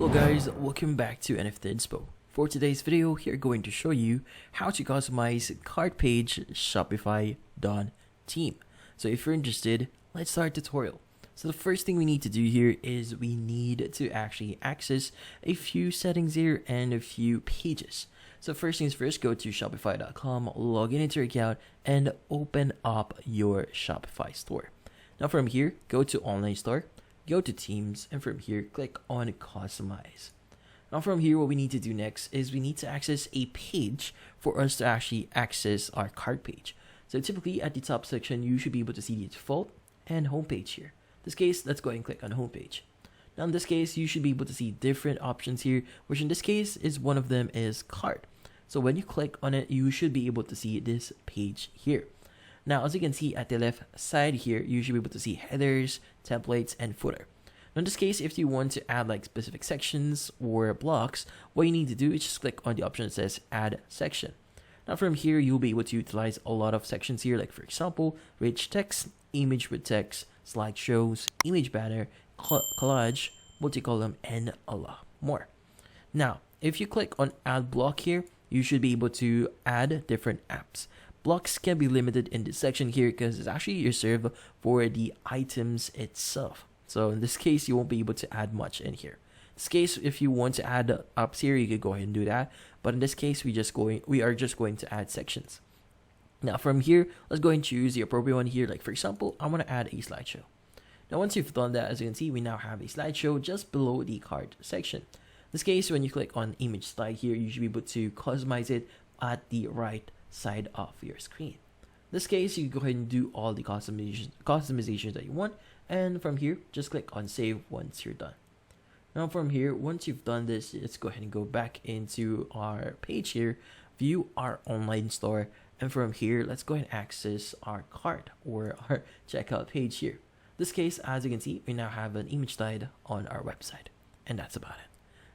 Hello guys, welcome back to NFT Inspo. For today's video, we're going to show you how to customize cart page Shopify theme. So if you're interested, let's start the tutorial. So the first thing we need to do here is we need to actually access a few settings here and a few pages. So first things first, go to shopify.com, log into your account, and open up your Shopify store. Now from here, go to online store, go to themes, and from here click on customize. Now from here, what we need to do next is we need to access a page for us to actually access our cart page. So typically at the top section, you should be able to see the default and homepage here. In this case, let's go ahead and click on homepage. Now in this case, you should be able to see different options here, which in this case is one of them is cart. So when you click on it, you should be able to see this page here. Now, as you can see at the left side here, you should be able to see headers, templates, and footer. Now, in this case, if you want to add like specific sections or blocks, what you need to do is just click on the option that says add section. Now, from here, you'll be able to utilize a lot of sections here, like for example, rich text, image with text, slideshows, image banner, collage, multi-column, and a lot more. Now, if you click on add block here, you should be able to add different apps. Blocks can be limited in this section here because it's actually reserved for the items itself. So in this case, you won't be able to add much in here. In this case, if you want to add apps here, you could go ahead and do that. But in this case, we are just going to add sections. Now from here, let's go and choose the appropriate one here. Like for example, I want to add a slideshow. Now once you've done that, as you can see, we now have a slideshow just below the cart section. In this case, when you click on image slide here, you should be able to customize it at the right side of your screen. In this case, you can go ahead and do all the customizations that you want, and from here just click on save once you're done. Now from here, once you've done this, let's go ahead and go back into our page here, view our online store, and from here let's go ahead and access our cart or our checkout page here. In this case, as you can see, we now have an image slide on our website, and that's about it.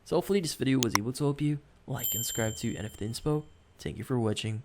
So hopefully this video was able to help you. Like and subscribe to NFT Inspo. Thank you for watching.